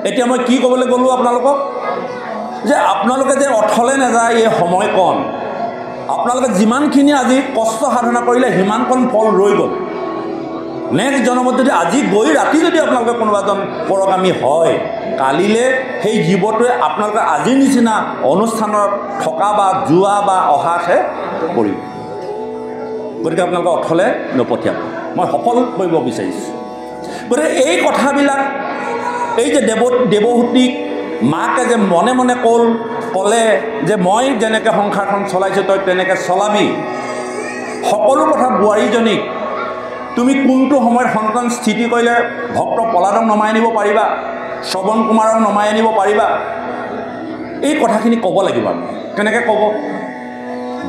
এতিয়া মই কি ক'বলৈ গ'লোঁ আপোনালোকক যে আপোনালোকে যে অথলে নাযায় এই সময়কণ আপোনালোকে যিমানখিনি আজি কষ্ট সাধনা কৰিলে সিমানকণ ফল ৰৈ গ'ল নেক্সট জন্মত যদি আজি গৈ ৰাতি যদি আপোনালোকে কোনোবা এজন পৰগামী হয় কালিলৈ সেই জীৱটোৱে আপোনালোকে আজিৰ নিচিনা অনুষ্ঠানত থকা বা যোৱা বা অহাতহে কৰিব গতিকে আপোনালোকে অথলে নপঠিয়াব মই সফল কৰিব বিচাৰিছোঁ গতিকে এই কথাবিলাক এই যে দেৱহূতিক মাকে যে মনে মনে ক'লে যে মই যেনেকৈ সংসাৰখন চলাইছোঁ তই তেনেকৈ চলাবি সকলো কথা বোৱাৰীজনীক তুমি কোনটো সময়ত সন্তান স্থিতি কৰিলে ভক্ত প্ৰহ্লাদক নমাই আনিব পাৰিবা শ্ৰৱণ কুমাৰক নমাই আনিব পাৰিবা এই কথাখিনি ক'ব লাগিব আমি কেনেকৈ ক'ব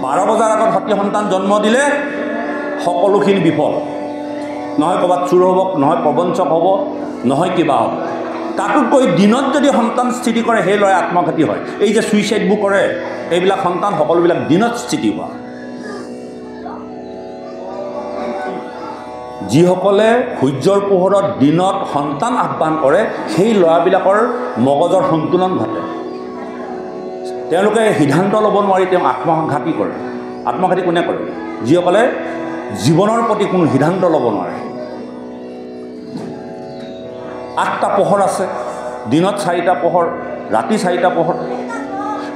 12 বজাৰ আগত সতী সন্তান জন্ম দিলে সকলোখিনি বিফল নহয় ক'ৰবাত চুৰ হ'ব নহয় প্ৰবঞ্চক হ'ব নহয় কিবা হ'ব তাতোতকৈ দিনত যদি সন্তান স্থিতি কৰে সেই ল'ৰাই আত্মঘাতী হয় এই যে ছুইচাইডবোৰ কৰে এইবিলাক সন্তান সকলোবিলাক দিনত স্থিতি হোৱা যিসকলে সূৰ্যৰ পোহৰত দিনত সন্তান আহ্বান কৰে সেই ল'ৰাবিলাকৰ মগজৰ সন্তুলন ঘটে তেওঁলোকে সিদ্ধান্ত ল'ব নোৱাৰি তেওঁ আত্মঘাতী কৰে আত্মঘাতী কোনে কৰে যিসকলে জীৱনৰ প্ৰতি কোনো সিদ্ধান্ত ল'ব নোৱাৰে 8টা পোহৰ আছে দিনত 4টা পোহৰ ৰাতি 4টা পোহৰ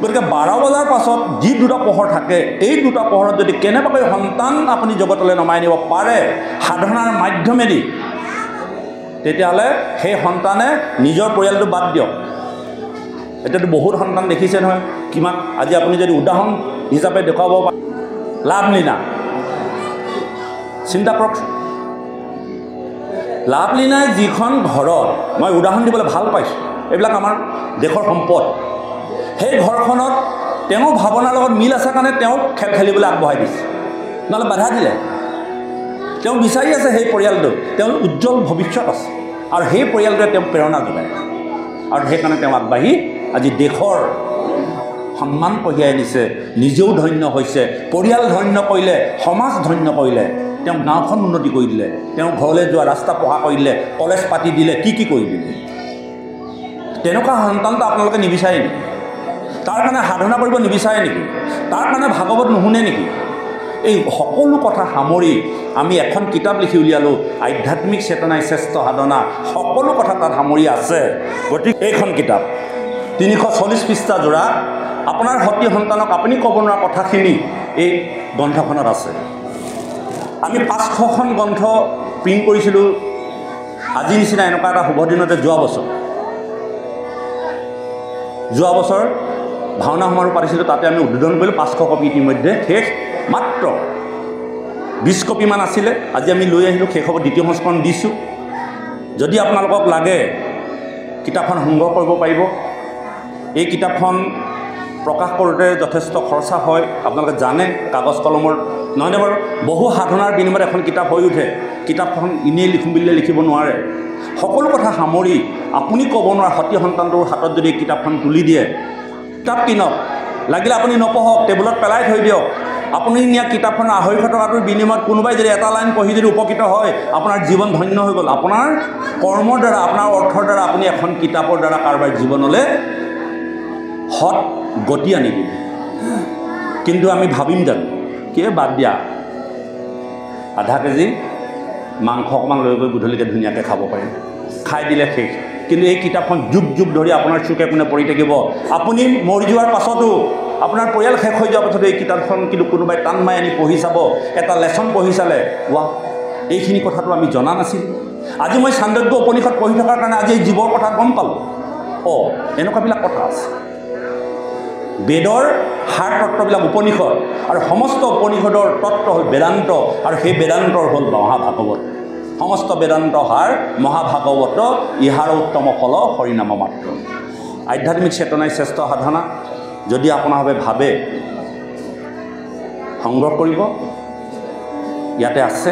গতিকে 12 বজাৰ পাছত যি 2টা পোহৰ থাকে এই 2টা পোহৰত যদি কেনেবাকৈ সন্তান আপুনি জগতলৈ নমাই আনিব পাৰে সাধনাৰ মাধ্যমেদি তেতিয়াহ'লে সেই সন্তানে নিজৰ পৰিয়ালটো বাদ দিয়ক এতিয়াতো বহুত সন্তান দেখিছে নহয় কিমান আজি আপুনি যদি উদাহৰণ হিচাপে দেখুৱাব পাৰে লাভলীনা চিন্তা কৰক লাভলীনাই যিখন ঘৰত মই উদাহৰণ দিবলৈ ভাল পাইছোঁ এইবিলাক আমাৰ দেশৰ সম্পদ সেই ঘৰখনত তেওঁ ভাৱনাৰ লগত মিল আছে কাৰণে তেওঁ খেল খেলিবলৈ আগবঢ়াই দিছে নহ'লে বাধা দিলে তেওঁ বিচাৰি আছে সেই পৰিয়ালটো তেওঁৰ উজ্জ্বল ভৱিষ্যত আছে আৰু সেই পৰিয়ালটোৱে তেওঁ প্ৰেৰণা যোগায় আৰু সেইকাৰণে তেওঁ আগবাঢ়ি আজি দেশৰ সন্মান কঢ়িয়াই আনিছে নিজেও ধন্য হৈছে পৰিয়াল ধন্য কৰিলে সমাজ ধন্য কৰিলে তেওঁ গাঁওখন উন্নতি কৰি দিলে তেওঁ ঘৰলৈ যোৱা ৰাস্তা পহা কৰি দিলে কলেজ পাতি দিলে কি কৰি দিলে তেনেকুৱা সন্তানটো আপোনালোকে নিবিচাৰে নেকি তাৰ কাৰণে সাধনা কৰিব নিবিচাৰে নেকি তাৰ কাৰণে ভাগৱত নুশুনে নেকি এই সকলো কথা সামৰি আমি এখন কিতাপ লিখি উলিয়ালোঁ আধ্যাত্মিক চেতনাই শ্ৰেষ্ঠ সাধনা সকলো কথা তাত সামৰি আছে গতিকে এইখন কিতাপ 340 পৃষ্ঠা জোৰা আপোনাৰ সতী সন্তানক আপুনি ক'ব নোৱাৰা কথাখিনি এই গ্ৰন্থখনত আছে আমি 500খন গ্ৰন্থ প্ৰিণ্ট কৰিছিলোঁ আজি নিচিনা এনেকুৱা এটা শুভ দিনতে যোৱা বছৰ ভাওনা সমাৰোহ পাতিছিলোঁ তাতে আমি উদ্বোধন কৰিলোঁ 500 কপি ইতিমধ্যে শেষ মাত্ৰ 20 কপিমান আছিলে আজি আমি লৈ আহিলোঁ শেষ হ'ব দ্বিতীয় সংস্কৰণ দিছোঁ যদি আপোনালোকক লাগে কিতাপখন সংগ্ৰহ কৰিব পাৰিব এই কিতাপখন প্ৰকাশ কৰোঁতে যথেষ্ট খৰচা হয় আপোনালোকে জানে কাগজ কলমৰ নহয়নে বাৰু বহু সাধনাৰ বিনিময়ত এখন কিতাপ হৈ উঠে কিতাপখন এনেই লিখিম বুলিলে লিখিব নোৱাৰে সকলো কথা সামৰি আপুনি ক'ব নোৱাৰা সতী সন্তানটোৰ হাতত যদি কিতাপখন তুলি দিয়ে কিতাপ কিনক লাগিলে আপুনি নপঢ়ক টেবুলত পেলাই থৈ দিয়ক আপুনি নিয়া কিতাপখন 250 টকাটোৰ বিনিময়ত কোনোবাই যদি এটা লাইন পঢ়ি যদি উপকৃত হয় আপোনাৰ জীৱন ধন্য হৈ গ'ল আপোনাৰ কৰ্মৰ দ্বাৰা আপোনাৰ অৰ্থৰ দ্বাৰা আপুনি এখন কিতাপৰ দ্বাৰা কাৰোবাৰ জীৱনলৈ সৎ গতি আনি দিলে কিন্তু আমি ভাবিম জানো কি বাদ দিয়া আধা কেজি মাংস অকণমান লৈ গৈ গধূলিকৈ ধুনীয়াকৈ খাব পাৰিম খাই দিলে শেষ কিন্তু এই কিতাপখন যুগ যুগ ধৰি আপোনাৰ চুকে কোণে পৰি থাকিব আপুনি মৰি যোৱাৰ পাছতো আপোনাৰ পৰিয়াল শেষ হৈ যোৱাৰ পাছতো এই কিতাপখন কিন্তু কোনোবাই টান মাৰি আনি পঢ়ি চাব এটা লেচন পঢ়ি চালে ৱাহ এইখিনি কথাটো আমি জনা নাছিলোঁ আজি মই চান্দোগ্য উপনিষদ পঢ়ি থকাৰ কাৰণে আজি এই জীৱৰ কথা গম পালোঁ এনেকুৱাবিলাক কথা আছে বেদৰ সাৰ তত্ত্ববিলাক উপনিষদ আৰু সমস্ত উপনিষদৰ তত্ত্ব হ'ল বেদান্ত আৰু সেই বেদান্তৰ হ'ল মহাভাগৱত সমস্ত বেদান্ত সাৰ মহাভাগৱত ইহাৰ উত্তম ফল হৰিনাম মাত্ৰ আধ্যাত্মিক চেতনাই শ্ৰেষ্ঠ সাধনা যদি আপোনালোকে ভাবে সংগ্ৰহ কৰিব ইয়াতে আছে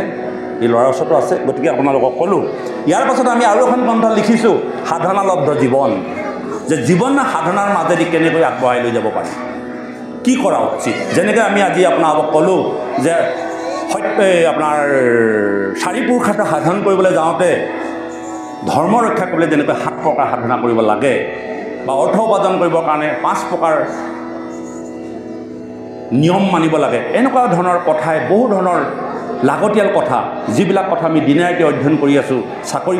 এই ল'ৰাৰ ওচৰতো আছে গতিকে আপোনালোকক ক'লোঁ ইয়াৰ পাছত আমি আৰু এখন গ্ৰন্থ লিখিছোঁ সাধনালব্ধ জীৱন যে জীৱন সাধনাৰ মাজেদি কেনেকৈ আগবঢ়াই লৈ যাব পাৰি কি কৰা উচিত যেনেকৈ আমি আজি আপোনালোকক ক'লোঁ যে আপোনাৰ 4 পুৰুষাৰ্থ সাধন কৰিবলৈ যাওঁতে ধৰ্ম ৰক্ষা কৰিবলৈ যেনেকৈ 7 প্ৰকাৰ সাধনা কৰিব লাগে বা অৰ্থ উপাৰ্জন কৰিবৰ কাৰণে 5 প্ৰকাৰ নিয়ম মানিব লাগে, এনেকুৱা ধৰণৰ কথাই বহু ধৰণৰ লাগতিয়াল কথা, যিবিলাক কথা আমি দিনে ৰাতি অধ্যয়ন কৰি আছোঁ, চাকৰি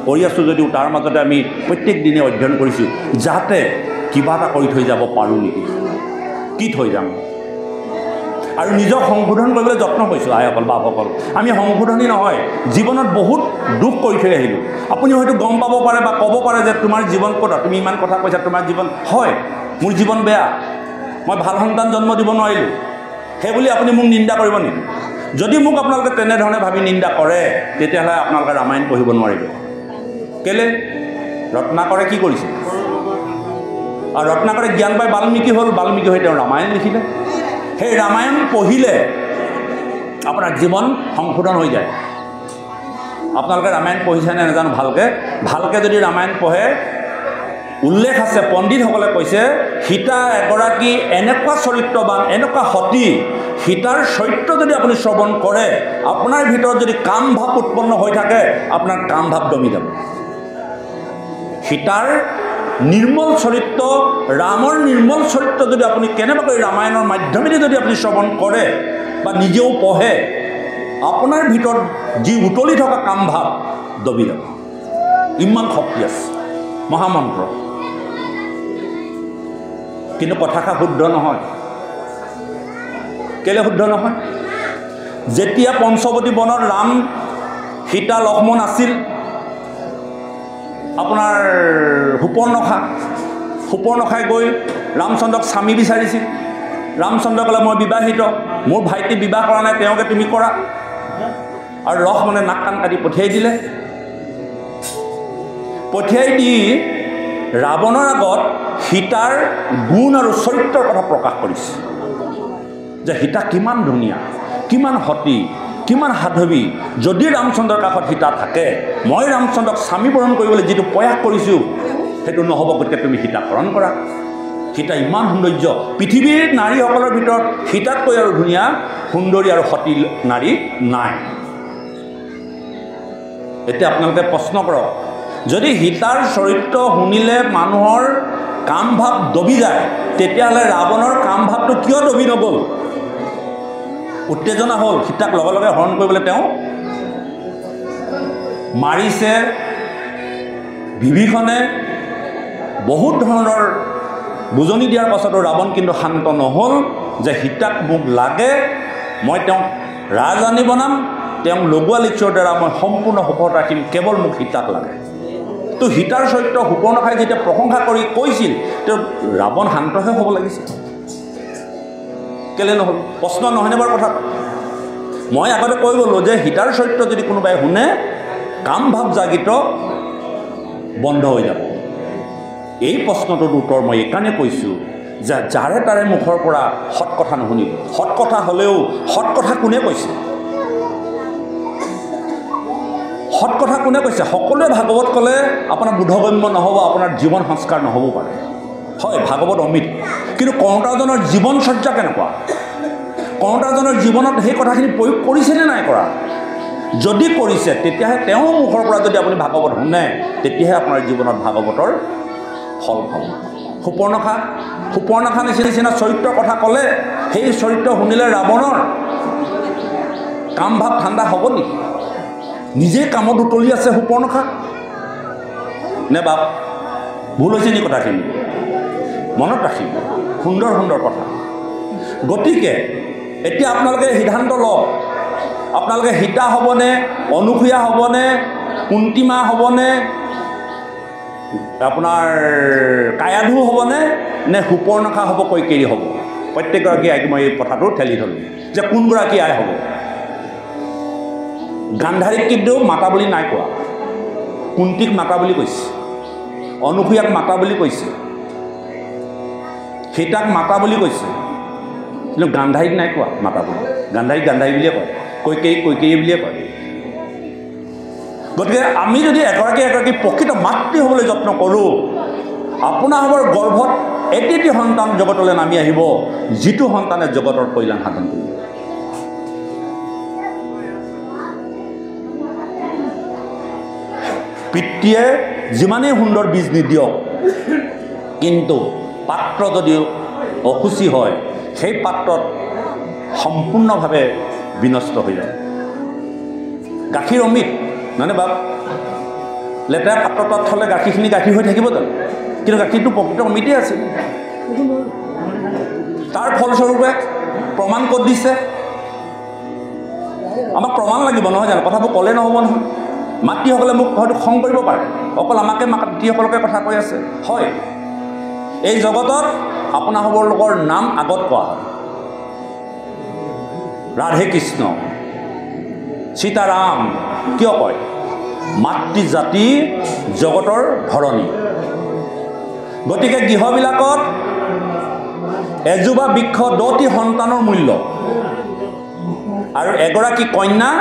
কৰি আছোঁ যদিও তাৰ মাজতে আমি প্ৰত্যেক দিনে অধ্যয়ন কৰিছোঁ, যাতে কিবা এটা কৰি থৈ যাব পাৰোঁ নেকি, কি থৈ যাম। আৰু নিজক সংশোধন কৰিবলৈ যত্ন কৰিছোঁ আইসকল বাপসকল। আমি সংশোধনী নহয়, জীৱনত বহুত দুখ কৰি থৈ আহিলোঁ। আপুনি হয়তো গম পাব পাৰে বা ক'ব পাৰে যে তোমাৰ জীৱন ক'তা, তুমি ইমান কথা কৈছা তোমাৰ জীৱন, হয় মোৰ জীৱন বেয়া, মই ভাল সন্তান জন্ম দিব নোৱাৰিলোঁ, সেইবুলি আপুনি মোক নিন্দা কৰিব নেকি? যদি মোক আপোনালোকে তেনেধৰণে ভাবি নিন্দা কৰে, তেতিয়াহ'লে আপোনালোকে ৰামায়ণ পঢ়িব নোৱাৰিব। কেলৈ? ৰত্নাকৰে কি কৰিছে? আৰু ৰত্নাকৰে জ্ঞান পাই বাল্মীকি হ'ল, বাল্মীকি হৈ তেওঁ ৰামায়ণ লিখিলে। সেই ৰামায়ণ পঢ়িলে আপোনাৰ জীৱন সংশোধন হৈ যায়। আপোনালোকে ৰামায়ণ পঢ়িছেনে নাজানো, ভালকৈ যদি ৰামায়ণ পঢ়ে, উল্লেখ আছে, পণ্ডিতসকলে কৈছে সীতা এগৰাকী এনেকুৱা চৰিত্ৰবান, এনেকুৱা সতী, সীতাৰ চৰিত্ৰ যদি আপুনি শ্ৰৱণ কৰে, আপোনাৰ ভিতৰত যদি কাম ভাৱ উৎপন্ন হৈ থাকে, আপোনাৰ কাম ভাৱ দমি যাব। সীতাৰ নিৰ্মল চৰিত্ৰ, ৰামৰ নিৰ্মল চৰিত্ৰ যদি আপুনি কেনেবাকৈ ৰামায়ণৰ মাধ্যমেদি যদি আপুনি শ্ৰৱণ কৰে বা নিজেও পঢ়ে, আপোনাৰ ভিতৰত যি উতলি থকা কাম ভাৱ দবি যাব। ইমান শক্তি আছে, মহামন্ত্ৰ। কিন্তু কথাষাৰ শুদ্ধ নহয়। কেলে শুদ্ধ নহয়? যেতিয়া পঞ্চৱতী বনত ৰাম, সীতা, লক্ষ্মণ আছিল, আপোনাৰ সুপৰ্ণখাই গৈ ৰামচন্দ্ৰক স্বামী বিচাৰিছিল। ৰামচন্দ্ৰই ক'লে মই বিবাহিত, মোৰ ভাইটি বিবাহ কৰা নাই, তেওঁকে তুমি কৰা। আৰু লক্ষ্মণে নাক কাণ কাটি পঠিয়াই দিলে। পঠিয়াই দি ৰাৱণৰ আগত সীতাৰ গুণ আৰু চৰিত্ৰৰ কথা প্ৰকাশ কৰিছে, যে সীতা কিমান ধুনীয়া, কিমান সতী, কিমান সাধৱী। যদি ৰামচন্দ্ৰৰ কাষত সীতা থাকে, মই ৰামচন্দ্ৰক স্বামীবৰণ কৰিবলৈ যিটো প্ৰয়াস কৰিছোঁ, সেইটো নহ'ব, গতিকে তুমি সীতাকৰণ কৰা। সীতা ইমান সৌন্দৰ্য, পৃথিৱীৰ নাৰীসকলৰ ভিতৰত সীতাতকৈ আৰু ধুনীয়া সুন্দৰী আৰু সতী নাৰী নাই। এতিয়া আপোনালোকে প্ৰশ্ন কৰক, যদি সীতাৰ চৰিত্ৰ শুনিলে মানুহৰ কাম ভাৱ দবি যায়, তেতিয়াহ'লে ৰাৱণৰ কাম ভাৱটো কিয় দবি নগ'ল? উত্তেজনা হ'ল, সীতাক লগে লগে হৰণ কৰিবলৈ তেওঁ মাৰিছে। বিভীষণে বহুত ধৰণৰ বুজনি দিয়াৰ পাছতো ৰাৱণ কিন্তু শান্ত নহ'ল, যে সীতাক মোক লাগে, মই তেওঁক ৰাজৰাণী বনাম, তেওঁক লগোৱা লিখিৰ দ্বাৰা মই সম্পূৰ্ণ সফলতা ৰাখিম, কেৱল মোক সীতাক লাগে। তো সীতাৰ চৰিত্ৰ সুপৰ্ণখাই যেতিয়া প্ৰশংসা কৰি কৈছিল, তেওঁ ৰাৱণ শান্তহে হ'ব লাগিছিল, কেলৈ নহ'ল? প্ৰশ্ন নহয়নে বাৰু কথা? মই আগতে কৈ গ'লোঁ যে সীতাৰ চৰিত্ৰ যদি কোনোবাই শুনে, কাম ভাৱ জাগিত বন্ধ হৈ যাব। এই প্ৰশ্নটোৰ উত্তৰ মই এইকাৰণে কৈছোঁ যে যাৰে তাৰে মুখৰ পৰা সৎ কথা নুশুনিব। সৎ কথা হ'লেও সৎ কথা কোনে কৈছে? সৎ কথা কোনে কৈছে? সকলোৱে ভাগৱত ক'লে আপোনাৰ বোধগম্য নহ'ব, আপোনাৰ জীৱন সংস্কাৰ নহ'ব পাৰে। হয়, ভাগৱত অমৃত, কিন্তু কৰ্তাজনৰ জীৱনচৰ্যা কেনেকুৱা? কৰ্তাজনৰ জীৱনত সেই কথাখিনি প্ৰয়োগ কৰিছেনে নাই কৰা? যদি কৰিছে, তেতিয়াহে তেওঁৰ মুখৰ পৰা যদি আপুনি ভাগৱত শুনে, তেতিয়াহে আপোনাৰ জীৱনত ভাগৱতৰ ফল পাব। সুপৰ্ণখা নিচিনা চৰিত্ৰৰ কথা ক'লে, সেই চৰিত্ৰ শুনিলে ৰাৱণৰ কাম ভাৱ ঠাণ্ডা হ'ব নেকি? নিজে কামত উতলি আছে সুপৰ্ণখা নে বাপ? ভুল হৈছে নেকি কথাখিনি? মনত ৰাখিব, সুন্দৰ সুন্দৰ কথা। গতিকে এতিয়া আপোনালোকে সিদ্ধান্ত লওক, আপোনালোকে সীতা হ'বনে, অনুসূয়া হ'বনে, কুন্তিমা হ'বনে, আপোনাৰ কায়াধু হ'বনে, নে সুপৰ্ণখা হ'ব, কৈকেয়ী হ'ব? প্ৰত্যেকগৰাকী আইক মই এই কথাটো ঠেলি থ'লোঁ যে কোনগৰাকী আই হ'ব। গান্ধাৰীক কিন্তু মাতা বুলি নাই কোৱা, কুন্তীক মাতা বুলি কৈছে, অনুসূয়াক মাতা বুলি কৈছে, সীতাক মাতা বুলি কৈছে, কিন্তু গান্ধাৰীক নাই কোৱা মাতা বুলি। গান্ধাৰীক গান্ধাৰী বুলিয়ে কয়, কৈকেয়ীক কৈকেয়ী বুলিয়ে কয়। গতিকে আমি যদি এগৰাকী এগৰাকী প্ৰকৃত মাতৃ হ'বলৈ যত্ন কৰোঁ, আপোনালোকৰ গৰ্ভত এটি সন্তান জগতলৈ নামি আহিব, যিটো সন্তানে জগতৰ কল্যাণ সাধন কৰিব। পিতৃয়ে যিমানেই সুন্দৰ বীজ নিদিয়ক, কিন্তু পাত্ৰ যদি অসুচি হয় সেই পাত্ৰত সম্পূৰ্ণভাৱে বিনষ্ট হৈ যায়। গাখীৰ অমিত নহয়নে বাপ? লেতেৰা পাত্ৰ তাত থ'লে গাখীৰখিনি গাখীৰ হৈ থাকিব জানো? কিন্তু গাখীৰটো প্ৰকৃত অমিতেই আছিল। তাৰ ফলস্বৰূপে প্ৰমাণ ক'ত দিছে? আমাক প্ৰমাণ লাগিব নহয় জানো? কথাবোৰ ক'লে নহ'ব নহয়। মাতৃসকলে মোক হয়তো খং কৰিব পাৰে, অকল আমাকে মাতৃসকলকে কথা কৈ আছে। হয়, এই জগতত আপোনালোকৰ নাম আগত কোৱা হয়। ৰাধে কৃষ্ণ, সীতাৰাম কিয় কয়? মাতৃ জাতি জগতৰ ধৰণী। গতিকে গৃহবিলাকত এজোপা বৃক্ষ 10টি সন্তানৰ মূল্য, আৰু এগৰাকী কন্যা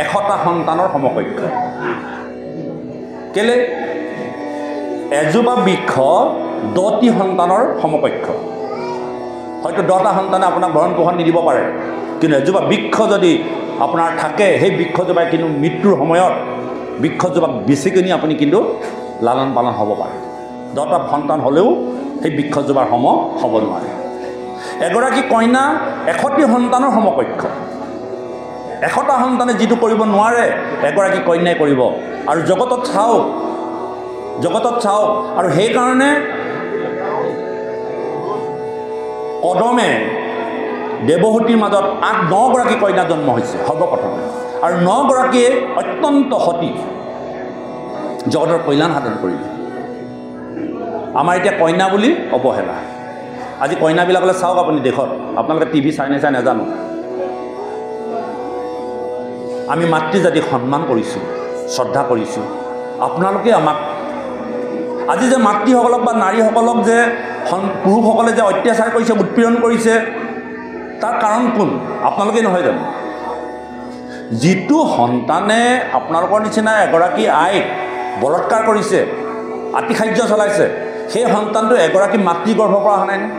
100টা সন্তানৰ সমকক্ষ। কেলে? এজোপা বৃক্ষ 10টি সন্তানৰ সমকক্ষ। হয়তো 10টা সন্তানে আপোনাক ভৰণ পোষণ নিদিব পাৰে, কিন্তু এজোপা বৃক্ষ যদি আপোনাৰ থাকে, সেই বৃক্ষজোপাই কিন্তু মৃত্যুৰ সময়ত বৃক্ষজোপাক বেছি কিনি আপুনি কিন্তু লালন পালন হ'ব পাৰে। 10টা সন্তান হ'লেও সেই বৃক্ষজোপাৰ সম হ'ব নোৱাৰে। এগৰাকী কন্যা 100টি সন্তানৰ সমকক্ষ। 100টা সন্তানে যিটো কৰিব নোৱাৰে এগৰাকী কন্যাই কৰিব। আৰু জগতত চাওক, আৰু সেইকাৰণে কদমে দেৱহতীৰ মাজত 8-9গৰাকী কন্যা জন্ম হৈছে সৰ্বপ্ৰথমে, আৰু 9গৰাকীয়ে অত্যন্ত সতী জগতৰ কল্যাণ সাধন কৰিলে। আমাৰ এতিয়া কন্যা বুলি অৱহেলা। আজি কন্যাবিলাকলৈ চাওক আপুনি দেশত, আপোনালোকে টিভি চাই নাচাই নাজানো, আমি মাতৃজাতিক সন্মান কৰিছোঁ, শ্ৰদ্ধা কৰিছোঁ। আপোনালোকে আমাক আজি যে মাতৃসকলক বা নাৰীসকলক যে পুৰুষসকলে যে অত্যাচাৰ কৰিছে, উৎপীড়ন কৰিছে, তাৰ কাৰণ কোন? আপোনালোকেই নহয় জানো? যিটো সন্তানে আপোনালোকৰ নিচিনা এগৰাকী আইক বলৎকাৰ কৰিছে, আতিশায্য চলাইছে, সেই সন্তানটো এগৰাকী মাতৃ গৰ্ভৰ পৰা অহা নাই নে?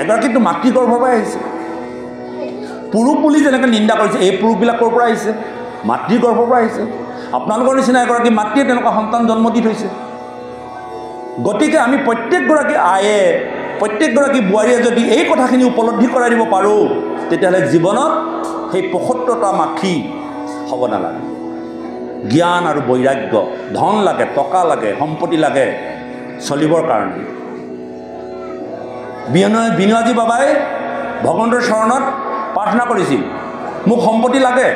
এগৰাকীটো মাতৃ গৰ্ভৰ পৰাই আহিছে। পুৰুষ বুলি যেনেকৈ নিন্দা কৰিছে, এই পুৰুষবিলাক ক'ৰ পৰা আহিছে? মাতৃ গৰ্ভৰ পৰা আহিছে। আপোনালোকৰ নিচিনা এগৰাকী মাতৃয়ে তেনেকুৱা সন্তান জন্ম দি থৈছে। গতিকে আমি প্ৰত্যেকগৰাকী আয়ে, প্ৰত্যেকগৰাকী বোৱাৰীয়ে যদি এই কথাখিনি উপলব্ধি কৰাই দিব পাৰোঁ, তেতিয়াহ'লে জীৱনত সেই ৭৫টা মাখি হ'ব নালাগে। জ্ঞান আৰু বৈৰাগ্য, ধন লাগে, টকা লাগে, সম্পত্তি লাগে চলিবৰ কাৰণে। বিনয়াজী বাবাই ভগৱন্তৰ চৰণত প্ৰাৰ্থনা কৰিছিল, মোক সম্পত্তি লাগে।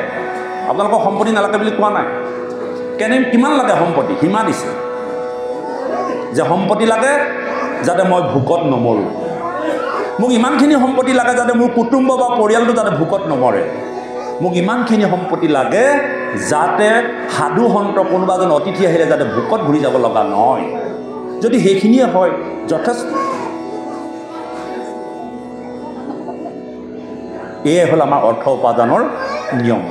আপোনালোকক সম্পত্তি নালাগে বুলি কোৱা নাই। কিমান লাগে সম্পত্তি? সীমা দিছে যে সম্পত্তি লাগে যাতে মই ভোকত নমৰোঁ। মোক ইমানখিনি সম্পত্তি লাগে যাতে মোৰ কুটুম্ব বা পৰিয়ালটো যাতে ভোকত নমৰে। মোক ইমানখিনি সম্পত্তি লাগে যাতে সাধু সন্ত কোনোবা এজন অতিথি আহিলে যাতে ভোকত ঘূৰি যাব লগা নহয়। যদি সেইখিনিয়ে হয় যথেষ্ট। এয়ে হ'ল আমাৰ অৰ্থ উপাৰ্জনৰ নিয়ম।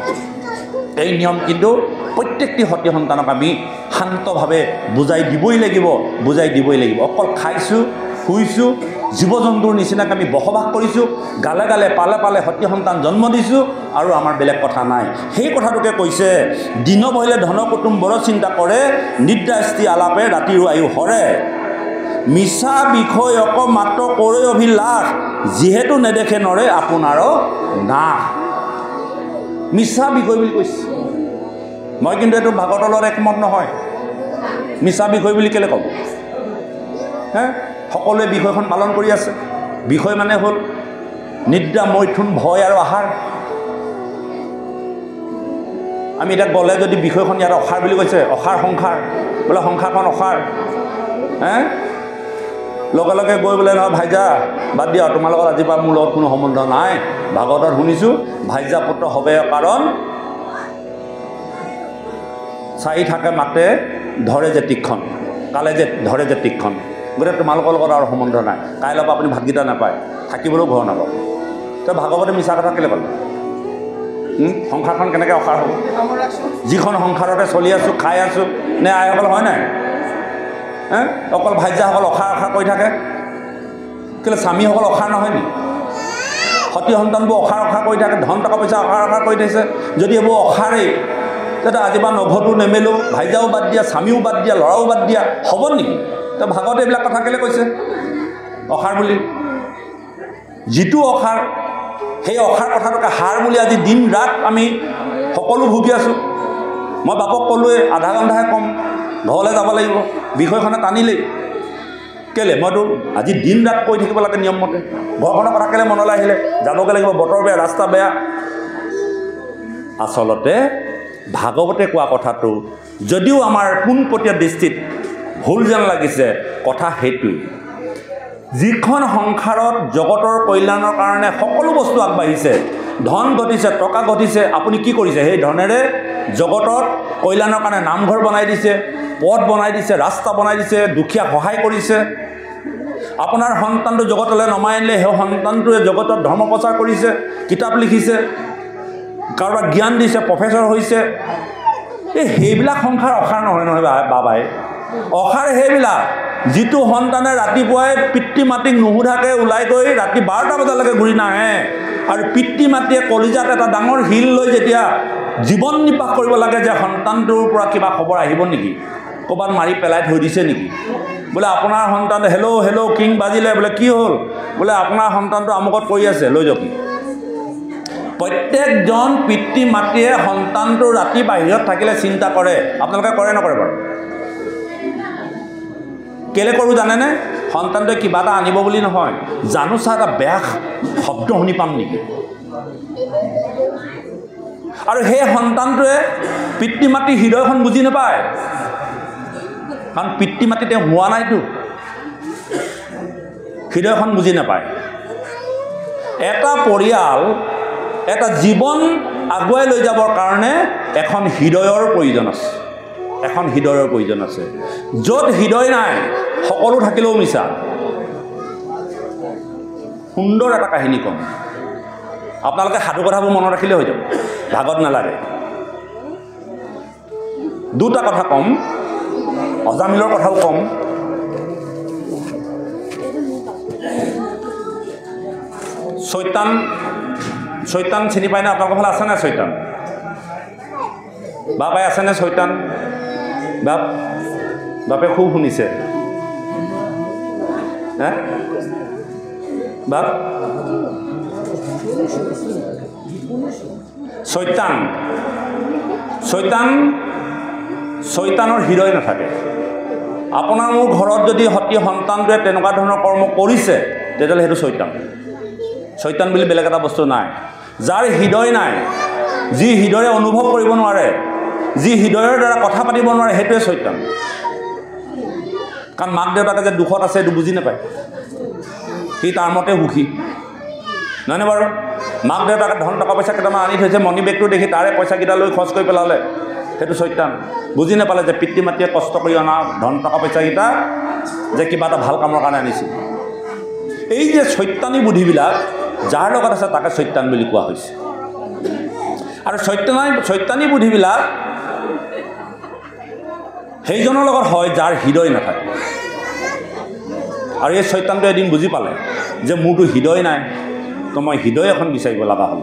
এই নিয়ম কিন্তু প্ৰত্যেকটি সতী সন্তানক আমি শান্তভাৱে বুজাই দিবই লাগিব। অকল খাইছোঁ, শুইছোঁ, জীৱ জন্তুৰ নিচিনাকৈ আমি বসবাস কৰিছোঁ, গালে গালে পালে পালে সতী সন্তান জন্ম দিছোঁ, আৰু আমাৰ বেলেগ কথা নাই। সেই কথাটোকে কৈছে, দিন বহিলে ধন কুটুম্বৰ চিন্তা কৰে, নিদ্ৰাস্থি আলাপে ৰাতিৰো আয়ু হৰে। মিছা বিষয় মাত্ৰ কৰে অভিলাষ, যিহেতু নেদেখে নৰে আপোনাৰো নাশ। মিছা বিষয় বুলি কৈছে। মই কিন্তু এইটো ভাগৱতৰ লগত একমত নহয়। মিছা বিষয় বুলি কেলৈ ক'ব? সকলোৱে বিষয়খন পালন কৰি আছে। বিষয় মানে হ'ল নিদ্ৰা, মৈথুন, ভয় আৰু আহাৰ। আমি এতিয়া গ'লে যদি বিষয়খন ইয়াত অসাৰ বুলি কৈছে, অসাৰ সংসাৰ, বোলে সংসাৰখন অসাৰ, লগে লগে গৈ বোলে নহয় ভাইজা বাদ দিয়া, তোমাৰ লগত আজিৰ পৰা মোৰ লগত কোনো সম্বন্ধ নাই। ভাগৱতত শুনিছোঁ ভাইজা পুত্ৰ হবে কাৰণ চাৰি থাকে মাতে ধৰে যে তীক্ষণ, কালে যে ধৰে যে তীক্ষণ। গতিকে তোমালোকৰ লগত আৰু সম্বন্ধ নাই। কাইলৈ পৰা আপুনি ভাতকেইটা নাপায়, থাকিবলৈও ঘৰ নাপাব। তই ভাগৱতে মিছা কথা কেলৈ ক'লে? সংসাৰখন কেনেকৈ অসাৰ হ'ব? যিখন সংসাৰতে চলি আছোঁ, খাই আছোঁ, নে আইসকল হয় নাই? অকল ভাইজাসকল অসাৰ কৰি থাকে, কেলৈ স্বামীসকল অসাৰ নহয় নি? সতী সন্তানবোৰ অসাৰ কৰি থাকে, ধন টকা পইচা অসাৰ কৰি থাকিছে। যদি এইবোৰ অসাৰেই, তেতিয়া আজি বা নঘটো নেমেলো, ভাইজাও বাদ দিয়া, স্বামীও বাদ দিয়া, ল'ৰাও বাদ দিয়া, হ'ব নেকি? তো ভাগৱতে এইবিলাক কথা কেলৈ কৈছে অসাৰ বুলি? যিটো অসাৰ, সেই অসাৰ কথাটোকে সাৰ বুলি আজি দিন ৰাত আমি সকলো ভুগি আছোঁ। মই বাপক ক'লোৱে আধা ঘণ্টাহে কম, ঘৰলৈ যাব লাগিব, বিষয়খনে টানিলেই। কেলৈ মইতো আজি দিন ৰাত কৈ থাকিব লাগে নিয়মমতে। ঘৰখনৰ কথা কেলৈ মনলৈ আহিলে? যাবগৈ লাগিব, বতৰ বেয়া, ৰাস্তা বেয়া। আচলতে ভাগৱতে কোৱা কথাটো যদিও আমাৰ পোনপটীয়া দৃষ্টিত ভুল যেন লাগিছে, কথা সেইটোৱেই। যিখন সংসাৰত জগতৰ কল্যাণৰ কাৰণে সকলো বস্তু আগবাঢ়িছে, ধন ঘটিছে, টকা ঘটিছে, আপুনি কি কৰিছে? সেই ধনেৰে জগতত কল্যাণৰ কাৰণে নামঘৰ বনাই দিছে, পথ বনাই দিছে, ৰাস্তা বনাই দিছে, দুখীয়াক সহায় কৰিছে। আপোনাৰ সন্তানটো জগতলৈ নমাই আনিলে, সেই সন্তানটোৱে জগতত ধৰ্ম প্ৰচাৰ কৰিছে, কিতাপ লিখিছে, কাৰোবাক জ্ঞান দিছে, প্ৰফেচৰ হৈছে। সেইবিলাক সংসাৰ অসাৰ নহয় নহয় বাবাই। অসাৰ সেইবিলাক যিটো সন্তানে ৰাতিপুৱাই পিতৃ মাতৃক নুসুধাকৈ ওলাই গৈ ৰাতি 12টা বজালৈকে ঘূৰি নাহে, আৰু পিতৃ মাতৃয়ে কলিজাত এটা ডাঙৰ শিল লৈ যেতিয়া জীৱন নিৰ্বাহ কৰিব লাগে, যে সন্তানটোৰ পৰা কিবা খবৰ আহিব নেকি, ক'ৰবাত মাৰি পেলাই থৈ দিছে নেকি, বোলে আপোনাৰ সন্তান হেল্ল' হেল্ল' কিং বাজিলে, বোলে কি হ'ল, বোলে আপোনাৰ সন্তানটো আমুকত কৰি আছে, লৈ যাওক। প্ৰত্যেকজন পিতৃ মাতৃয়ে সন্তানটো ৰাতি বাহিৰত থাকিলে চিন্তা কৰে। আপোনালোকে কৰে নকৰে বাৰু? কেলৈ কৰোঁ জানেনে? সন্তানটোৱে কিবা এটা আনিব বুলি নহয়, জানো চা এটা বেয়া শব্দ শুনি পাম নেকি। আৰু সেই সন্তানটোৱে পিতৃ মাতৃৰ হৃদয়খন বুজি নাপায়, কাৰণ পিতৃ মাতৃ তেওঁ হোৱা নাইতো, হৃদয়খন বুজি নাপায়। এটা পৰিয়াল, এটা জীৱন আগুৱাই লৈ যাবৰ কাৰণে এখন হৃদয়ৰ প্ৰয়োজন আছে, এখন হৃদয়ৰ প্ৰয়োজন আছে। য'ত হৃদয় নাই সকলো থাকিলেও মিছা। সুন্দৰ এটা কাহিনী ক'ম, আপোনালোকে সাধু কথাবোৰ মনত ৰাখিলে হৈ যাব, ভাগত নালাগে। দুটা কথা ক'ম, অজামিলৰ কথাও ক'ম। চৈতান চিনি পায়নে? আপোনালোকৰ ফালে আছেনে চৈতান? বাপাই আছেনে চৈতান? বাপে খুব শুনিছে। বাপ চৈতানৰ হৃদয় নাথাকে। আপোনাৰ মোৰ ঘৰত যদি সতী সন্তানটোৱে তেনেকুৱা ধৰণৰ কৰ্ম কৰিছে, তেতিয়াহ'লে সেইটো চৈতান বুলি বেলেগ এটা বস্তু নাই। যাৰ হৃদয় নাই, যি হৃদয়ে অনুভৱ কৰিব নোৱাৰে, যি হৃদয়ৰ দ্বাৰা কথা পাতিব নোৱাৰে, সেইটোৱে চৈতান। কাৰণ মাক দেউতাকে যে দুখত আছে সেইটো বুজি নাপায়, সি তাৰ মতে সুখী নহয়নে বাৰু? মাক দেউতাকে ধন টকা পইচা কেইটামান আনি থৈছে, মণি বেগটো দেখি তাৰে পইচাকেইটা লৈ খৰচ কৰি পেলালে, সেইটো চৈতান। বুজি নাপালে যে পিতৃ মাতৃয়ে কষ্ট কৰি অনা ধন টকা পইচাকেইটা যে কিবা এটা ভাল কামৰ কাৰণে আনিছিল। এই যে চৈতানী বুদ্ধিবিলাক যাৰ লগত আছে তাকে চৈতান বুলি কোৱা হৈছে। আৰু চৈতানী বুদ্ধিবিলাক সেইজনৰ লগত হয় যাৰ হৃদয় নাথাকে। আৰু এই চৈতানটো এদিন বুজি পালে যে মোৰতো হৃদয় নাই, তো মই হৃদয় এখন বিচাৰিব লগা হ'ল,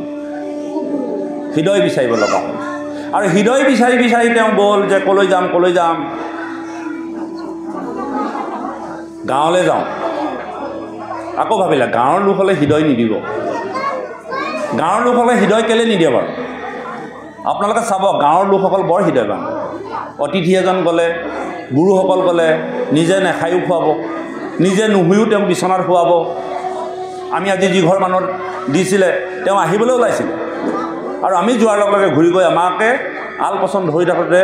হৃদয় বিচাৰিব লগা হ'ল। আৰু হৃদয় বিচাৰি বিচাৰি তেওঁ গ'ল যে ক'লৈ যাম, গাঁৱলৈ যাওঁ। আকৌ ভাবিলে গাঁৱৰ লোক হ'লে হৃদয় নিদিব। গাঁৱৰ লোক হ'লে হৃদয় কেলৈ নিদিয়ে বাৰু? আপোনালোকে চাব, গাঁৱৰ লোকসকল বৰ হৃদয়বান। অতিথি এজন গ'লে, গুৰুসকল গ'লে নিজে নেখায়ো খুৱাব, নিজে নুশুয়ো তেওঁক বিচনাত শুৱাব। আমি আজি যি ঘৰ মানুহত দিছিলে, তেওঁ আহিবলৈ ওলাইছিলে, আৰু আমি যোৱাৰ লগে লগে ঘূৰি গৈ আমাকে আল পচন্দ ধৰি থাকোঁতে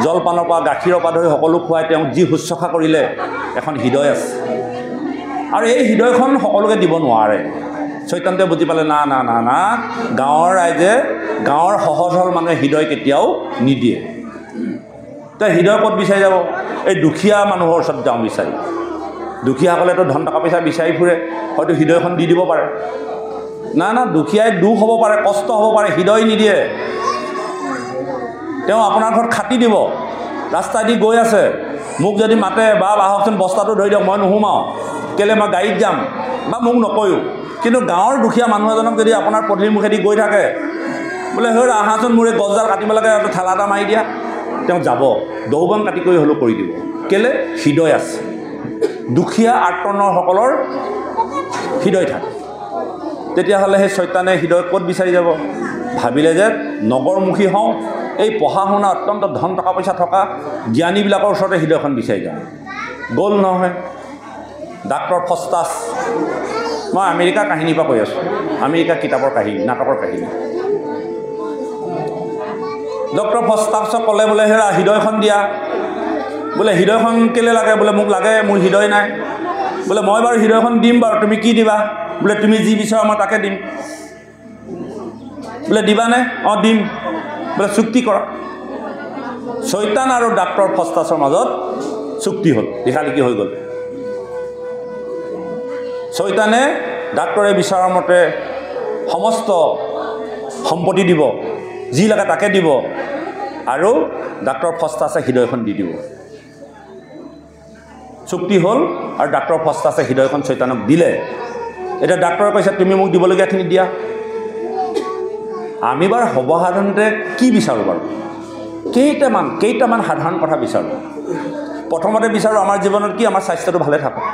জলপানৰ পৰা গাখীৰৰ পৰা ধৰি সকলো খুৱাই তেওঁক যি শুশ্ৰূষা কৰিলে, এখন হৃদয় আছে। আৰু এই হৃদয়খন সকলোকে দিব নোৱাৰে। চৈতান্তে বুজি পালে না, গাঁৱৰ ৰাইজে, গাঁৱৰ সহজ সৰল মানুহে হৃদয় কেতিয়াও নিদিয়ে। তেওঁ হৃদয় ক'ত বিচাৰি যাব? এই দুখীয়া মানুহৰ ওচৰত যাওঁ বিচাৰি। দুখীয়াসকলেতো ধন টকা পইচা বিচাৰি ফুৰে, হয়তো হৃদয়খন দি দিব পাৰে। না, দুখীয়াই দুখ হ'ব পাৰে, কষ্ট হ'ব পাৰে, হৃদয় নিদিয়ে। তেওঁ আপোনাৰ ঘৰত খাটি দিব, ৰাস্তা দি গৈ আছে, মোক যদি মাতে বা আহকচোন বস্তাটো ধৰি দিয়ক, মই নোসোমাওঁ, কেলৈ মই গাড়ীত যাম, বা মোক নকয়ো। কিন্তু গাঁৱৰ দুখীয়া মানুহ এজনক যদি আপোনাৰ পদূলিৰ মুখেদি গৈ থাকে, বোলে হৈ আহাচোন মোৰ এই গছডাল কাটিব লাগে ঠেলা এটা মাৰি দিয়া, তেওঁ যাব, দৌবন কাটি কৰি হ'লেও কৰি দিব। কেলে? হৃদয় আছে, দুখীয়া আৰ্তনসকলৰ হৃদয় থাকে। তেতিয়াহ'লে সেই চৈতানে হৃদয় ক'ত বিচাৰি যাব? ভাবিলে যে নগৰমুখী হওঁ, এই পঢ়া শুনা অত্যন্ত ধন টকা পইচা থকা জ্ঞানীবিলাকৰ ওচৰতে হৃদয়খন বিচাৰি যাওঁ। গ'ল নহয়। ডাক্তৰ ফষ্টাছ, মই আমেৰিকাৰ কাহিনীৰ পৰা কৈ আছোঁ, আমেৰিকাৰ কিতাপৰ কাহিনী, নাটকৰ কাহিনী। ডক্টৰ ফষ্টাছক ক'লে বোলে হেৰা হৃদয়খন দিয়া। বোলে হৃদয়খন কেলৈ লাগে? বোলে মোক লাগে, মোৰ হৃদয় নাই। বোলে মই বাৰু হৃদয়খন দিম বাৰু, তুমি কি দিবা? বোলে তুমি যি বিচৰা মই তাকে দিম। বোলে দিবানে? অঁ দিম। বোলে চুক্তি কৰা। চৈতান আৰু ডাক্তৰ ফষ্টাছৰ মাজত চুক্তি হ'ল, লিখালিখি হৈ গ'ল। চৈতানে ডাক্তৰে বিচৰা মতে সমস্ত সম্পত্তি দিব, যি লাগে তাকে দিব, আৰু ডাক্তৰ ফষ্টাছে হৃদয়খন দি দিব। চুক্তি হ'ল আৰু ডাক্তৰ ফষ্টাছে হৃদয়খন চৈতানক দিলে। এতিয়া ডাক্তৰে কৈছে তুমি মোক দিবলগীয়াখিনি দিয়া। আমি বাৰু সৰ্বসাধাৰণতে কি বিচাৰোঁ বাৰু? কেইটামান সাধাৰণ কথা বিচাৰোঁ। প্ৰথমতে বিচাৰোঁ আমাৰ জীৱনত কি? আমাৰ স্বাস্থ্যটো ভালে থাকক,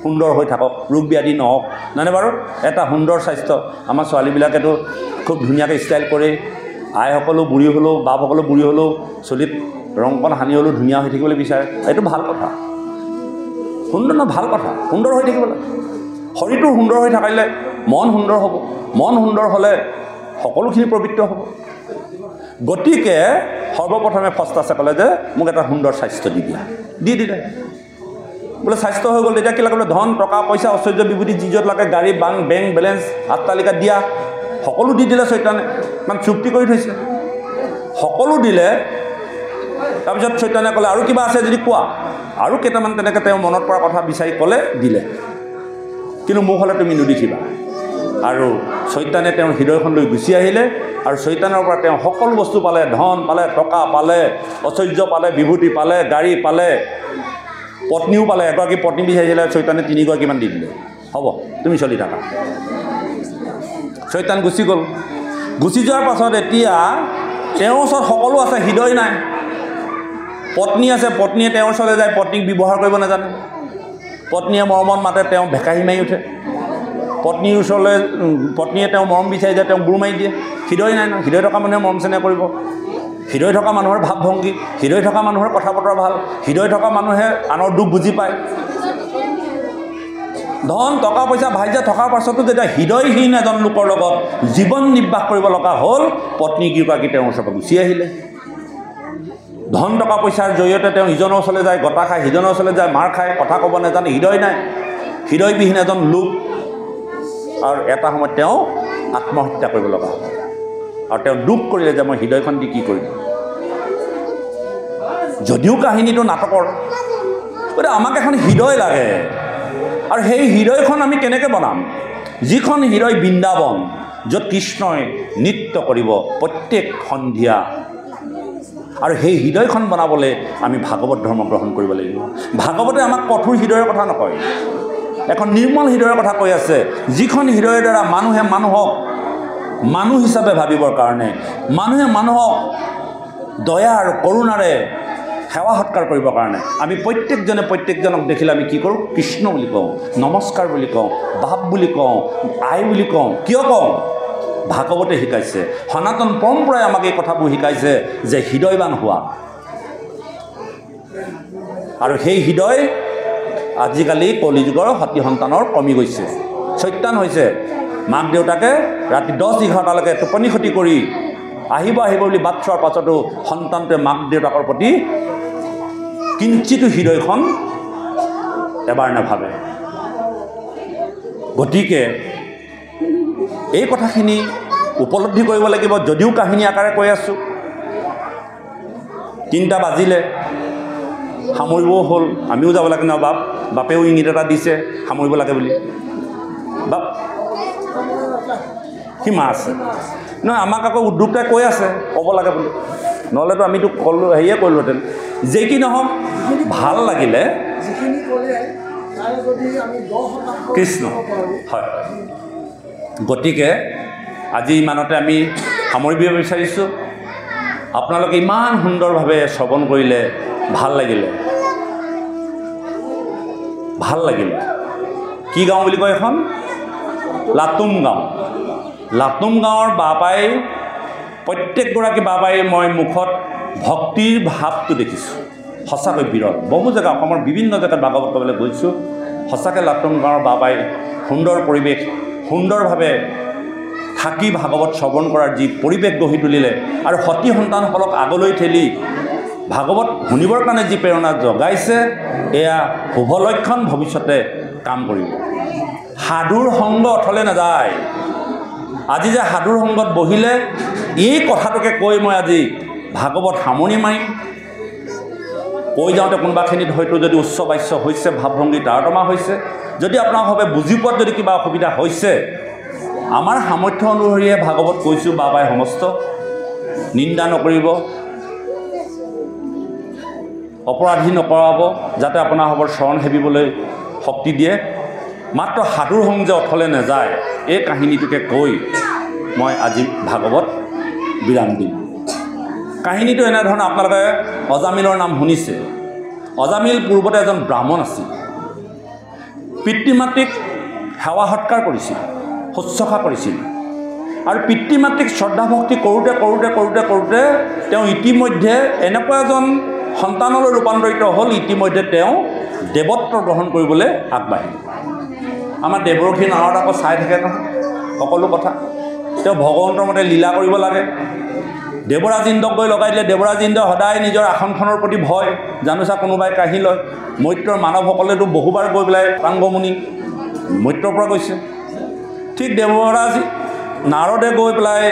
সুন্দৰ হৈ থাকক, ৰোগ ব্যাধি নহওক, নহয়নে বাৰু? এটা সুন্দৰ স্বাস্থ্য। আমাৰ ছোৱালীবিলাকেতো খুব ধুনীয়াকৈ ষ্টাইল কৰে, আইসকলো বুঢ়ী হ'লেও, বাপসকলো বুঢ়ী হ'লেও চুলিত ৰংকণ সানি হ'লেও ধুনীয়া হৈ থাকিবলৈ বিচাৰে। এইটো ভাল কথা, সুন্দৰ নহয়, ভাল কথা, সুন্দৰ হৈ থাকিবলৈ। শৰীৰটো সুন্দৰ হৈ থাকিলে মন সুন্দৰ হ'ব, মন সুন্দৰ হ'লে সকলোখিনি পবিত্ৰ হ'ব। গতিকে সৰ্বপ্ৰথমে ফষ্টাছে ক'লে যে মোক এটা সুন্দৰ স্বাস্থ্য দি দিয়া। দি দিলে। বোলে স্বাস্থ্য হৈ গ'ল, তেতিয়া কি লাগে? বোলে ধন টকা পইচা ঐশ্বৰ্য বিভূতি যি য'ত লাগে, গাড়ী বেংক বেলেঞ্চ আট্টালিকা দিয়া, সকলো দি দিলে চৈতানে। মানে চুক্তি কৰি থৈছে, সকলো দিলে। তাৰপিছত চৈতানে ক'লে আৰু কিবা আছে যদি কোৱা। আৰু কেইটামান তেনেকৈ তেওঁ মনত পৰা কথা বিচাৰি ক'লে, দিলে। কিন্তু মোক হ'লে তুমি নুদিখিবা। আৰু চৈতানে তেওঁৰ হৃদয়খন লৈ গুচি আহিলে, আৰু চৈতানৰ পৰা তেওঁ সকলো বস্তু পালে, ধন পালে, টকা পালে, ঐশ্বৰ্য পালে, বিভূতি পালে, গাড়ী পালে, পত্নীও পালে। এগৰাকী পত্নী বিচাৰিছিলে, চৈতানে 3গৰাকীমান দি দিলে। হ'ব তুমি চলি থাকা। চৈতান গুচি গ'ল। গুচি যোৱাৰ পাছত এতিয়া তেওঁৰ ওচৰত সকলো আছে, হৃদয় নাই। পত্নী আছে, পত্নীয়ে তেওঁৰ ওচৰলৈ যায়, পত্নীক ব্যৱহাৰ কৰিব নাজানে। পত্নীয়ে মৰমত মাতে, তেওঁ ভেকাহি মাৰি উঠে। পত্নীৰ ওচৰলৈ পত্নীয়ে তেওঁ মৰম বিচাৰি যায়, তেওঁ বুৰ মাৰি দিয়ে। হৃদয় নাই ন। হৃদয় থকা মানুহে মৰম চেনেহ কৰিব। হৃদয় থকা মানুহৰ ভাৱ ভংগী, হৃদয় থকা মানুহৰ কথা বতৰা ভাল, হৃদয় থকা মানুহে আনৰ দুখ বুজি পায়। ধন টকা পইচা ভাইজা থকাৰ পাছতো যেতিয়া হৃদয়হীন এজন লোকৰ লগত জীৱন নিৰ্বাহ কৰিব লগা হ'ল, পত্নীগৰাকী তেওঁৰ ওচৰৰ পৰা গুচি আহিলে। ধন টকা পইচাৰ জৰিয়তে তেওঁ ইজনৰ ওচৰলৈ যায়, গটা খায়, সিজনৰ ওচৰলৈ যায়, মাৰ খায়, কথা ক'ব নাজানে, হৃদয় নাই। হৃদয়বিহীন এজন লোক। আৰু এটা সময়ত তেওঁ আত্মহত্যা কৰিব লগা হ'ল। আৰু তেওঁ দুখ কৰিলে যে মই হৃদয়খন দি কি কৰিম। যদিও কাহিনীটো নাটকৰ, গতিকে আমাক এখন হৃদয় লাগে। আৰু সেই হৃদয়খন আমি কেনেকৈ বনাম? যিখন হৃদয় বৃন্দাবন, য'ত কৃষ্ণই নৃত্য কৰিব প্ৰত্যেক সন্ধিয়া। আৰু সেই হৃদয়খন বনাবলৈ আমি ভাগৱত ধৰ্ম গ্ৰহণ কৰিব লাগিব। ভাগৱতে আমাক কঠোৰ হৃদয়ৰ কথা নকয়, এখন নিৰ্মল হৃদয়ৰ কথা কৈ আছে। যিখন হৃদয়ৰ দ্বাৰা মানুহে মানুহক মানুহ হিচাপে ভাবিবৰ কাৰণে, মানুহে মানুহক দয়া আৰু কৰোণাৰে সেৱা সৎকাৰ কৰিবৰ কাৰণে আমি প্ৰত্যেকজনক দেখিলে আমি কি কৰোঁ? কৃষ্ণ বুলি কওঁ, নমস্কাৰ বুলি কওঁ, বাপ বুলি কওঁ, আই বুলি কওঁ। কিয় কওঁ? ভাগৱতে শিকাইছে, সনাতন পৰম্পৰাই আমাক এই কথাবোৰ শিকাইছে যে হৃদয়বান হোৱা। আৰু সেই হৃদয় আজিকালি কলিযুগৰ সতী সন্তানৰ কমি গৈছে। চৈতান হৈছে। মাক দেউতাকে ৰাতি 10-11টালৈকে টোপনি ক্ষতি কৰি আহিব বুলি বাট চোৱাৰ পাছতো সন্তানটোৱে মাক দেউতাকৰ প্ৰতি কিঞ্চিতো হৃদয়খন এবাৰ নাভাবে। গতিকে এই কথাখিনি উপলব্ধি কৰিব লাগিব। যদিও কাহিনী আকাৰে কৈ আছোঁ, 3টা বাজিলে, সামৰিবও হ'ল, আমিও যাব লাগে ন। বাপেও ইংগিত এটা দিছে সামৰিব লাগে বুলি। বাপ সীমা আছে নহয়, আমাক আকৌ উদ্যোক্তাই কৈ আছে ক'ব লাগে বুলি, নহ'লেতো আমিতো হেৰিয়ে কৰিলোহেঁতেন। যে কি নহওক, ভাল লাগিলে কৃষ্ণ। হয়, গতিকে আজি ইমানতে আমি সামৰিব বিচাৰিছোঁ। আপোনালোকে ইমান সুন্দৰভাৱে শ্ৰৱণ কৰিলে, ভাল লাগিলে। ভাল লাগিলে। কি গাঁও বুলি কয় এখন? লাটুম গাঁও। লাটুম গাঁৱৰ বাপাই, প্ৰত্যেকগৰাকী বাপাই মই মুখত ভক্তিৰ ভাৱটো দেখিছোঁ। সঁচাকৈ বিৰল। বহু জেগা, অসমৰ বিভিন্ন জেগাত ভাগৱত ক'বলৈ গৈছোঁ। সঁচাকৈ লাটুম গাঁৱৰ বাপাই সুন্দৰ পৰিৱেশ, সুন্দৰভাৱে থাকি ভাগৱত শ্ৰৱণ কৰাৰ যি পৰিৱেশ গঢ়ি তুলিলে আৰু সতী সন্তানসকলক আগলৈ ঠেলি ভাগৱত শুনিবৰ কাৰণে যি প্ৰেৰণা জগাইছে, এয়া শুভ লক্ষণ, ভৱিষ্যতে কাম কৰিব। সাধুৰ সংগ অথলে নাযায়। আজি যে সাধুৰ সংগত বহিলে, এই কথাটোকে কৈ মই আজি ভাগৱত সামৰণি মাৰিম। কৈ যাওঁতে কোনোবাখিনিত হয়তো যদি উচ্চ বাচ্য হৈছে, ভাৱভংগী তাৰতমা হৈছে, যদি আপোনাৰ ভাৱে বুজি পোৱাত যদি কিবা অসুবিধা হৈছে, আমাৰ সামৰ্থ্য অনুসৰিয়ে ভাগৱত কৈছোঁ। বাবাই সমস্ত নিন্দা নকৰিব, অপৰাধী নকৰাব, যাতে আপোনাৰ সবৰ চৰণ সেবিবলৈ শক্তি দিয়ে। মাত্ৰ সাধুৰ সংগ যে অথলে নাযায়, এই কাহিনীটোকে কৈ মই আজি ভাগৱত বিৰাম দিম। কাহিনীটো এনেধৰণৰ, আপোনালোকে অজামিলৰ নাম শুনিছে। অজামিল পূৰ্বতে এজন ব্ৰাহ্মণ আছিল। পিতৃ মাতৃক সেৱা সৎকাৰ কৰিছিল, শুশ্ৰূষা কৰিছিল। আৰু পিতৃ মাতৃক শ্ৰদ্ধা ভক্তি কৰোঁতে কৰোঁতে কৰোঁতে কৰোঁতে তেওঁ ইতিমধ্যে এনেকুৱা এজন সন্তানলৈ ৰূপান্তৰিত হ'ল। ইতিমধ্যে তেওঁ দেৱত্ব গ্ৰহণ কৰিবলৈ আগবাঢ়িল। আমাৰ দেৱৰক্ষী নাৱত আকৌ চাই থাকে নহয় সকলো কথা। তেওঁ ভগৱন্তৰ মতে লীলা কৰিব লাগে। দেৱৰাজ ইন্দ্ৰক গৈ লগাই দিলে। দেৱৰাজ ইন্দ্ৰই সদায় নিজৰ আসনখনৰ প্ৰতি ভয়, জানোচা কোনোবাই কাঢ়ি লয়। মৈত্ৰৰ মানৱসকলেতো বহুবাৰ গৈ পেলাই প্ৰাংগমুনি মৈত্ৰৰ পৰা গৈছে। ঠিক দেৱৰাজ নাৰদে গৈ পেলাই,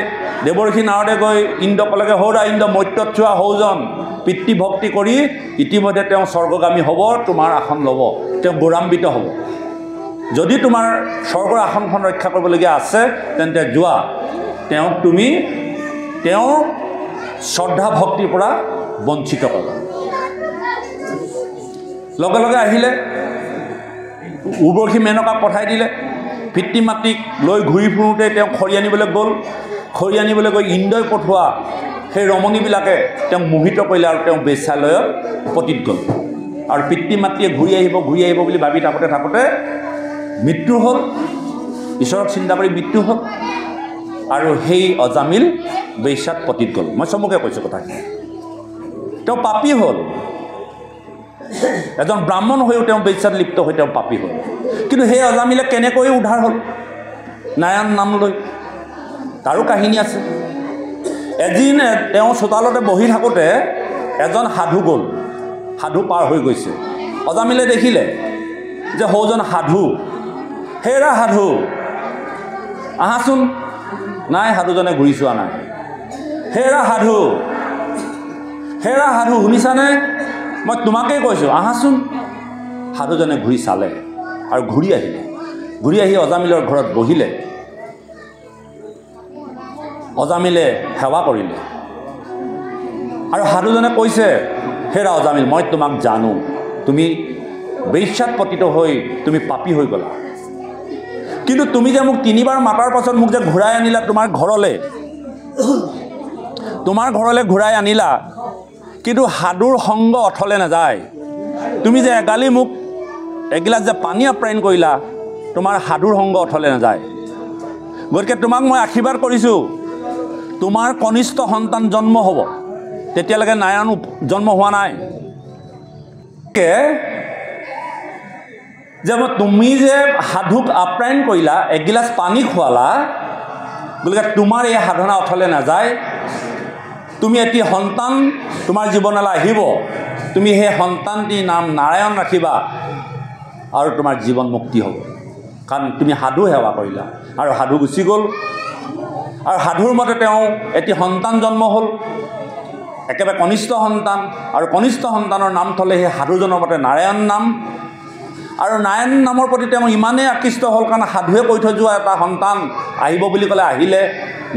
দেৱৰ্ষি নাৰদে গৈ ইন্দ্ৰক ক'লেগৈ, সৌৰা ইন্দ্ৰ, মৈত্ৰত চোৱা সৌজন পিতৃভক্তি কৰি ইতিমধ্যে তেওঁ স্বৰ্গগামী হ'ব, তোমাৰ আসন ল'ব, তেওঁ গৌৰৱান্বিত হ'ব। যদি তোমাৰ স্বৰ্গৰ আসনখন ৰক্ষা কৰিবলগীয়া আছে, তেন্তে যোৱা, তেওঁক তুমি তেওঁৰ শ্ৰদ্ধা ভক্তিৰ পৰা বঞ্চিত কৰা। লগে লগে আহিলে, উৰ্বশী মেনকাক পঠাই দিলে। পিতৃ মাতৃক লৈ ঘূৰি ফুৰোঁতে তেওঁ খৰি আনিবলৈ গ'ল। খৰি আনিবলৈ গৈ ইন্দ্ৰই পঠোৱা সেই ৰমণীবিলাকে তেওঁক মোহিত কৰিলে আৰু তেওঁ বেশ্যালয়ত পতিত গ'ল। আৰু পিতৃ মাতৃয়ে ঘূৰি আহিব বুলি ভাবি থাকোঁতে থাকোঁতে মৃত্যু হ'ল। ঈশ্বৰক চিন্তা কৰি মৃত্যু হ'ল। আৰু সেই অজামিল বেশ্যাত পতিত গ'ল। মই চমুকে কৈছোঁ কথাখিনি। তেওঁ পাপী হ'ল। এজন ব্ৰাহ্মণ হৈও তেওঁ বেশ্যাত লিপ্ত হৈ তেওঁ পাপী হ'ল। কিন্তু সেই অজামিলে কেনেকৈ উদ্ধাৰ হ'ল? নাৰায়ণ নাম লৈ। তাৰো কাহিনী আছে। এদিন তেওঁ চোতালতে বহি থাকোঁতে এজন সাধু গ'ল। সাধু পাৰ হৈ গৈছে। অজামিলে দেখিলে যে সৌজন সাধু। হেৰা সাধু, আহাচোন। নাই, সাধুজনে ঘূৰি চোৱা নাই। হেৰা সাধু, হেৰা সাধু, শুনিছানে? মই তোমাকেই কৈছোঁ, আহাচোন। সাধুজনে ঘূৰি চালে আৰু ঘূৰি আহিলে। ঘূৰি আহি অজামিলৰ ঘৰত বহিলে। অজামিলে সেৱা কৰিলে। আৰু সাধুজনে কৈছে, হেৰা অজামিল, মই তোমাক জানো। তুমি বেশ্যাত পতিত হৈ তুমি পাপী হৈ গ'লা। কিন্তু তুমি যে মোক 3বাৰ মাতাৰ পাছত মোক যে ঘূৰাই আনিলা তোমাৰ ঘৰলৈ ঘূৰাই আনিলা, কিন্তু সাধুৰ সংগ অথলে নাযায়। তুমি যে এগালি মোক এগিলাচ যে পানী আপ্যায়ন কৰিলা, তোমাৰ সাধুৰ সংগ অথলে নাযায়। গতিকে তোমাক মই আশীৰ্বাদ কৰিছোঁ, তোমাৰ কনিষ্ঠ সন্তান জন্ম হ'ব। তেতিয়ালৈকে নাৰায়ণ জন্ম হোৱা নাই। যে তুমি যে সাধুক আপ্যায়ন কৰিলা, এগিলাচ পানী খোৱালা, গতিকে তোমাৰ এই সাধনা অথলে নাযায়। তুমি এটি সন্তান তোমাৰ জীৱনলৈ আহিব। তুমি সেই সন্তানটিৰ নাম নাৰায়ণ ৰাখিবা আৰু তোমাৰ জীৱন মুক্তি হ'ব। কাৰণ তুমি সাধু সেৱা কৰিলা আৰু সাধু গুচি গ'ল। আৰু সাধুৰ মতে তেওঁ এটি সন্তান জন্ম হ'ল, একেবাৰে কনিষ্ঠ সন্তান। আৰু কনিষ্ঠ সন্তানৰ নাম থ'লে সেই সাধুজনৰ মতে নাৰায়ণ নাম। আৰু নাৰায়ণ নামৰ প্ৰতি তেওঁ ইমানেই আকৃষ্ট হ'ল, কাৰণ সাধুৱে কৈ থৈ যোৱা এটা সন্তান আহিব বুলি ক'লে আহিলে,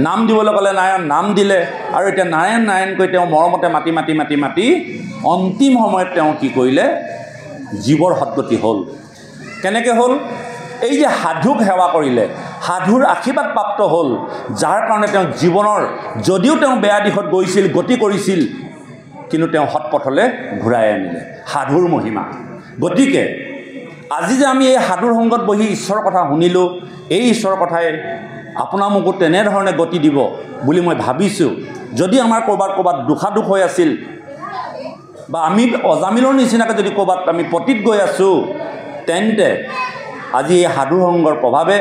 নাম দিবলৈ ক'লে নাৰায়ণ নাম দিলে। আৰু এতিয়া নাৰায়ণ নাৰায়ণকৈ তেওঁ মৰমতে মাতি মাতি মাতি মাতি অন্তিম সময়ত তেওঁ কি কৰিলে? জীৱৰ সদ্গতি হ'ল। কেনেকৈ হ'ল? এই যে সাধুক সেৱা কৰিলে, সাধুৰ আশীৰ্বাদ প্ৰাপ্ত হ'ল, যাৰ কাৰণে তেওঁ জীৱনৰ যদিও তেওঁ বেয়া দিশত গৈছিল, গতি কৰিছিল, কিন্তু তেওঁ সৎপথলৈ ঘূৰাই আনিলে। সাধুৰ মহিমা। গতিকে আজি যে আমি এই সাধুৰ সংগত বহি ঈশ্বৰৰ কথা শুনিলোঁ, এই ঈশ্বৰৰ কথাই আপোনাৰ মোকো তেনেধৰণে গতি দিব বুলি মই ভাবিছোঁ। যদি আমাৰ ক'ৰবাত দুখাদুখ হৈ আছিল বা আমি অজামিলৰ নিচিনাকৈ যদি ক'ৰবাত আমি পতিত গৈ আছোঁ, তেন্তে আজি এই সাধু সংগৰ প্ৰভাৱে,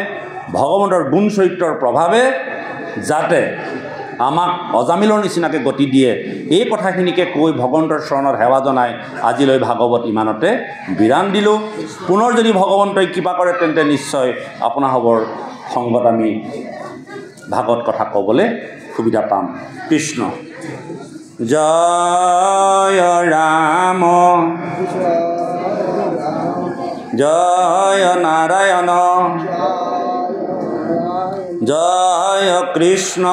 ভগৱন্তৰ গুণ চৰিত্ৰৰ প্ৰভাৱে যাতে আমাক অজামিলৰ নিচিনাকৈ গতি দিয়ে, এই কথাখিনিকে কৈ ভগৱন্তৰ চৰণত সেৱা জনাই আজিলৈ ভাগৱত ইমানতে বিৰাম দিলোঁ। পুনৰ যদি ভগৱন্তই কৃপা কৰে তেন্তে নিশ্চয় আপোনাসৱৰ সংগত আমি ভাগৱত কথা ক'বলৈ সুবিধা পাম। কৃষ্ণ জয় ৰাম জয় নাৰায়ণ জয় কৃষ্ণ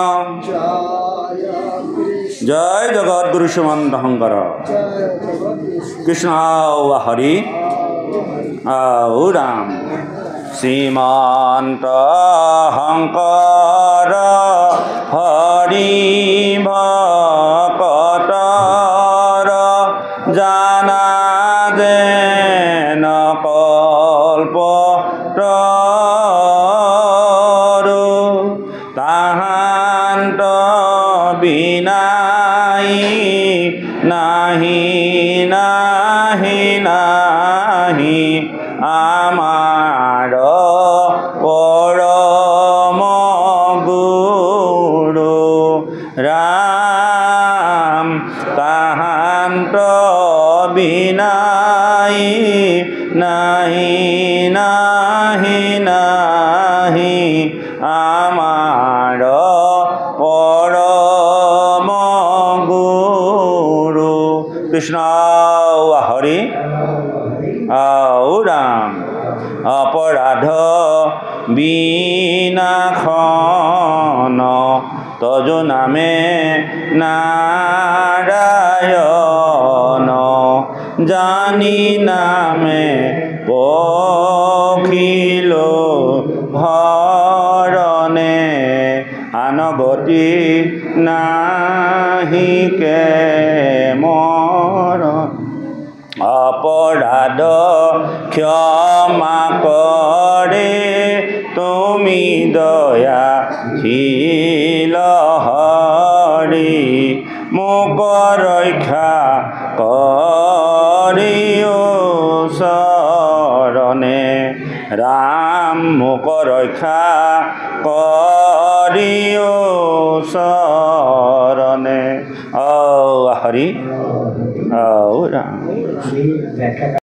জয় জগৎগুৰু শ্ৰীমন্ত শংকৰ। কৃষ্ণ হৰি ৰাম। শ্ৰীমন্ত শংকৰ হৰি ভকতৰ জানা যেন কল্পতৰু, তাহান্ত বিনাই নাহি নাহি নাহি আমাৰ পৰম গুৰু ৰাম। তাহান্ত বিনাই নাহি নাহি নাহি আমাৰ পৰম গুৰু। কৃষ্ণ হৰি ৰাম। অপৰাধ বিনাশন তজু নামে নাৰায়ণ, জানি নামে পখিল হৰণে, আনগতি নাহিকে মৰণ। অপৰাধ ক্ষমা কৰে তুমি দয়াশীল হৰি, মোক ৰক্ষা কৰিও চৰণে ৰাম, মোক ৰক্ষা কৰিও চৰণে। হৰি ৰাম।